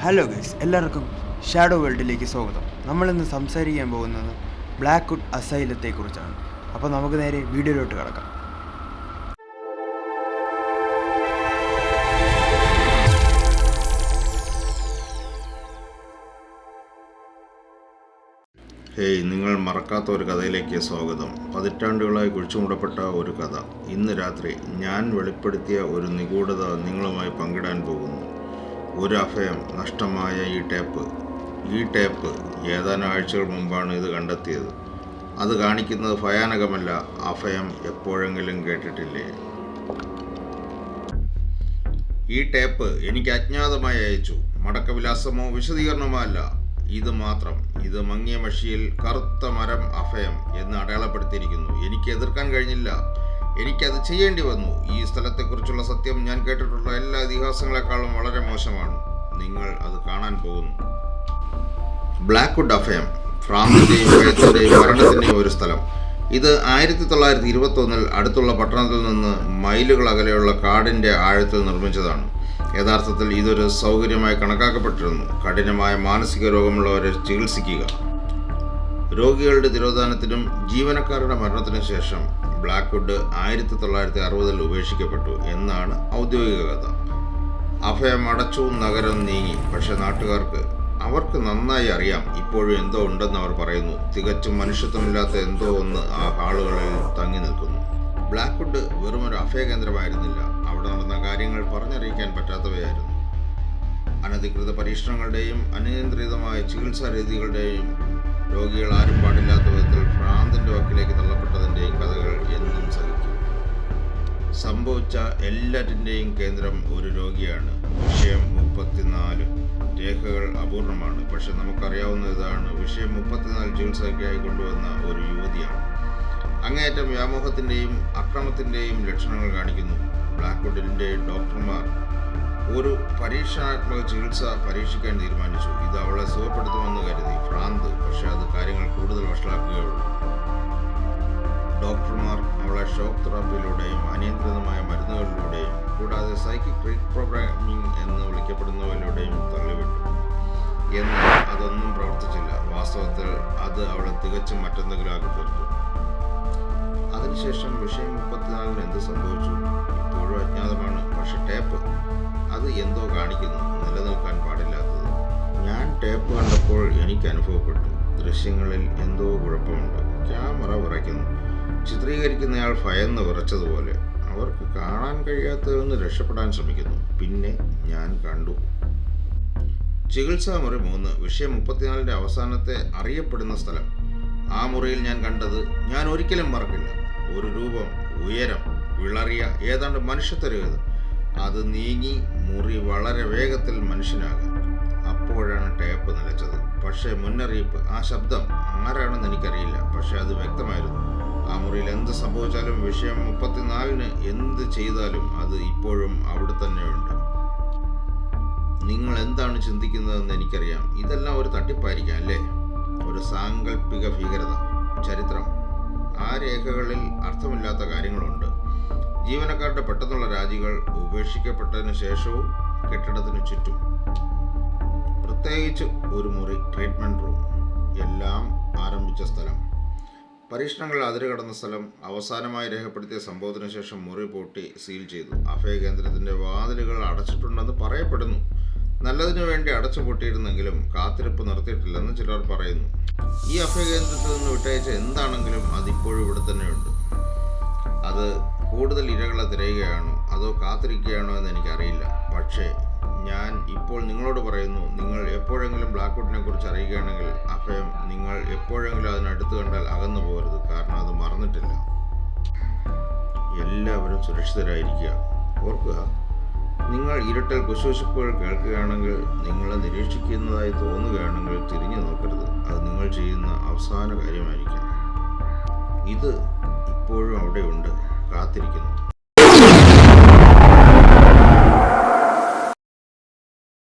Hello guys, എല്ലാവർക്കും shadow വേൾഡിലേക്ക് സ്വാഗതം. നമ്മളിന്ന് സംസാരിക്കാൻ പോകുന്നത് ബ്ലാക്ക്വുഡ് അസൈലത്തെക്കുറിച്ചാണ്. അപ്പോൾ നമുക്ക് നേരെ വീഡിയോയിലോട്ട് കിടക്കാം. ഹേയ്, നിങ്ങൾ മറക്കാത്ത ഒരു കഥയിലേക്ക് സ്വാഗതം. പതിറ്റാണ്ടുകളായി കുഴിച്ചുമൂടപ്പെട്ട ഒരു കഥ. ഇന്ന് രാത്രി ഞാൻ വെളിപ്പെടുത്തിയ ഒരു നിഗൂഢത നിങ്ങളുമായി പങ്കിടാൻ പോകുന്നു. ഒരു അഭയം നഷ്ടമായ ഈ ടേപ്പ് ഏതാനും ആഴ്ചകൾ മുമ്പാണ് ഇത് കണ്ടെത്തിയത്. അത് കാണിക്കുന്നത് ഭയാനകമല്ല, അഭയം എപ്പോഴെങ്കിലും കേട്ടിട്ടില്ലേ? ഈ ടേപ്പ് എനിക്ക് അജ്ഞാതമായി അയച്ചു. മടക്കവിലാസമോ വിശദീകരണമോ അല്ല, ഇത് മങ്ങിയ മഷിയിൽ കറുത്ത മരം അഭയം എന്ന് അടയാളപ്പെടുത്തിയിരിക്കുന്നു. എനിക്ക് എതിർക്കാൻ കഴിഞ്ഞില്ല. എനിക്കത് ചെയ്യേണ്ടി വന്നു. ഈ സ്ഥലത്തെക്കുറിച്ചുള്ള സത്യം ഞാൻ കേട്ടിട്ടുള്ള എല്ലാ ഇതിഹാസങ്ങളെക്കാളും വളരെ മോശമാണ്. നിങ്ങൾ അത് കാണാൻ പോകുന്നു. ബ്ലാക്ക്വുഡ് അഭയം ഫ്രാൻസിന്റെയും ഭയത്തിന്റെയും മരണത്തിന്റെയും ഒരു സ്ഥലം. ഇത് 1921 അടുത്തുള്ള പട്ടണത്തിൽ നിന്ന് മൈലുകൾ അകലെയുള്ള കാടിന്റെ ആഴത്തിൽ നിർമ്മിച്ചതാണ്. യഥാർത്ഥത്തിൽ ഇതൊരു സൗകര്യമായി കണക്കാക്കപ്പെട്ടിരുന്നു. കഠിനമായ മാനസിക രോഗമുള്ളവരെ ചികിത്സിക്കുക. രോഗികളുടെ തിരോധാനത്തിനും ജീവനക്കാരുടെ മരണത്തിനും ശേഷം ബ്ലാക്ക്വുഡ് 1960 ഉപേക്ഷിക്കപ്പെട്ടു എന്നാണ് ഔദ്യോഗിക കഥ. അഭയം അടച്ചു, നഗരം നീങ്ങി. പക്ഷെ അവർക്ക് നന്നായി അറിയാം, ഇപ്പോഴും എന്തോ ഉണ്ടെന്ന് അവർ പറയുന്നു. തികച്ചും മനുഷ്യത്വമില്ലാത്ത എന്തോ ഒന്ന് ആ ഹാളുകളിൽ തങ്ങി നിൽക്കുന്നു. ബ്ലാക്ക്വുഡ് വെറുമൊരു അഭയകേന്ദ്രമായിരുന്നില്ല. അവിടെ നടന്ന കാര്യങ്ങൾ പറഞ്ഞറിയിക്കാൻ പറ്റാത്തവയായിരുന്നു. അനധികൃത പരീക്ഷണങ്ങളുടെയും അനിയന്ത്രിതമായ ചികിത്സാ രീതികളുടെയും രോഗികൾ ആരും പാടില്ലാത്ത വിധത്തിൽ ഭ്രാന്തിന്റെ വക്കിലേക്ക് തള്ളപ്പെട്ടതിൻ്റെയും കഥകൾ എന്നും സഹിക്കും. സംഭവിച്ച എല്ലാറ്റിൻ്റെയും കേന്ദ്രം ഒരു രോഗിയാണ്. വിഷയം 34. രേഖകൾ അപൂർണമാണ്, പക്ഷെ നമുക്കറിയാവുന്ന ഇതാണ്: വിഷയം 34 ചികിത്സയ്ക്കായി കൊണ്ടുവന്ന ഒരു യുവതിയാണ്. അങ്ങേയറ്റം വ്യാമോഹത്തിൻ്റെയും അക്രമത്തിൻ്റെയും ലക്ഷണങ്ങൾ കാണിക്കുന്നു. ബ്ലാക്ക്വുഡിൻ്റെ ഡോക്ടർമാർ ഒരു പരീക്ഷണാത്മക ചികിത്സ പരീക്ഷിക്കാൻ തീരുമാനിച്ചു. ഇത് അവളെ സുഖപ്പെടുത്തുമെന്ന് കരുതി. ഭ്രാന്ത്, പക്ഷെ അത് കാര്യങ്ങൾ കൂടുതൽ വഷളാക്കുകയുള്ളൂ. ഡോക്ടർമാർ അവളെ ഷോക്ക് തെറാപ്പിയിലൂടെയും അനിയന്ത്രിതമായ മരുന്നുകളിലൂടെയും കൂടാതെ സൈക്കിക് റീപ്രോഗ്രാമിംഗ് എന്ന് വിളിക്കപ്പെടുന്നവയിലൂടെയും തള്ളിവിട്ടു. എന്നാൽ അതൊന്നും പ്രവർത്തിച്ചില്ല. വാസ്തവത്തിൽ അത് അവളെ തികച്ചും മറ്റെന്തെങ്കിലും ആക്കി തീർത്തു. അതിനുശേഷം വിഷയം 34 എന്ത് സംഭവിച്ചു ഇപ്പോഴും അജ്ഞാതമാണ്. പക്ഷെ ടേപ്പ് അത് എന്തോ കാണിക്കുന്നു, നിലനിൽക്കാൻ പാടില്ലാത്തത്. ഞാൻ ടേപ്പ് കണ്ടപ്പോൾ എനിക്ക് അനുഭവപ്പെട്ടു, ദൃശ്യങ്ങളിൽ എന്തോ കുഴപ്പമുണ്ട്. ക്യാമറ വിറയ്ക്കുന്നു. ചിത്രീകരിക്കുന്നയാൾ ഭയന്ന് വിറച്ചതുപോലെ. അവർക്ക് കാണാൻ കഴിയാത്തതെന്ന് രക്ഷപ്പെടാൻ ശ്രമിക്കുന്നു. പിന്നെ ഞാൻ കണ്ടു. ചികിത്സാ മുറി 3, വിഷയം 34 അവസാനത്തെ അറിയപ്പെടുന്ന സ്ഥലം. ആ മുറിയിൽ ഞാൻ കണ്ടത് ഞാൻ ഒരിക്കലും മറക്കില്ല. ഒരു രൂപം, ഉയരം, വിളറിയ, ഏതാണ്ട് മനുഷ്യത്വരേത്. അത് നീങ്ങി മുറി വളരെ വേഗത്തിൽ മനുഷ്യനാകാം. അപ്പോഴാണ് ടേപ്പ് നിലച്ചത്. പക്ഷേ മുന്നറിയിപ്പ്, ആ ശബ്ദം ആരാണെന്ന് എനിക്കറിയില്ല, പക്ഷെ അത് വ്യക്തമായിരുന്നു. ആ മുറിയിൽ എന്ത് സംഭവിച്ചാലും, വിഷയം 34 എന്ത് ചെയ്താലും അത് ഇപ്പോഴും അവിടെ തന്നെയുണ്ട്. നിങ്ങൾ എന്താണ് ചിന്തിക്കുന്നതെന്ന് എനിക്കറിയാം. ഇതെല്ലാം ഒരു തട്ടിപ്പായിരിക്കാം അല്ലേ? ഒരു സാങ്കല്പിക ഭീകരത. ചരിത്രം. ആ രേഖകളിൽ അർത്ഥമില്ലാത്ത കാര്യങ്ങളുണ്ട്. ജീവനക്കാരുടെ പെട്ടെന്നുള്ള രാജികൾ, ഉപേക്ഷിക്കപ്പെട്ടതിന് ശേഷവും കെട്ടിടത്തിന് ചുറ്റും. പ്രത്യേകിച്ച് ഒരു മുറി, ട്രീറ്റ്മെൻറ്റ് റൂം. എല്ലാം ആരംഭിച്ച സ്ഥലം. പരീക്ഷണങ്ങൾ അതിരുകടന്ന സ്ഥലം. അവസാനമായി രേഖപ്പെടുത്തിയ സംഭവത്തിന് ശേഷം മുറി പൂട്ടി സീൽ ചെയ്തു. അഭയകേന്ദ്രത്തിൻ്റെ വാതിലുകൾ അടച്ചിട്ടുണ്ടെന്ന് പറയപ്പെടുന്നു. നല്ലതിനു വേണ്ടി അടച്ചു പൂട്ടിയിരുന്നെങ്കിലും കാത്തിരിപ്പ് നിർത്തിയിട്ടില്ലെന്ന് ചിലർ പറയുന്നു. ഈ അഭയകേന്ദ്രത്തിൽ നിന്ന് വിട്ടയച്ച എന്താണെങ്കിലും അതിപ്പോഴും ഇവിടെ തന്നെയുണ്ട്. അത് കൂടുതൽ ഇരകളെ തിരയുകയാണോ അതോ കാത്തിരിക്കുകയാണോ എന്ന് എനിക്കറിയില്ല. പക്ഷേ ഞാൻ ഇപ്പോൾ നിങ്ങളോട് പറയുന്നു, നിങ്ങൾ എപ്പോഴെങ്കിലും ബ്ലാക്ക്വുഡിനെ കുറിച്ച് അറിയുകയാണെങ്കിൽ അഭയം നിങ്ങൾ എപ്പോഴെങ്കിലും അതിനടുത്ത് കണ്ടാൽ അകന്നു പോകരുത്. കാരണം അത് മറന്നിട്ടില്ല. എല്ലാവരും സുരക്ഷിതരായിരിക്കുക. ഓർക്കുക, നിങ്ങൾ ഇരുട്ടിൽ കുശുകുശുപ്പുകൾ കേൾക്കുകയാണെങ്കിൽ, നിങ്ങളെ നിരീക്ഷിക്കുന്നതായി തോന്നുകയാണെങ്കിൽ തിരിഞ്ഞു നോക്കരുത്. അത് നിങ്ങൾ ചെയ്യുന്ന അവസാന കാര്യമായിരിക്കാം. ഇത് ഇപ്പോഴും അവിടെയുണ്ട്, കാത്തിരിക്കുന്നു.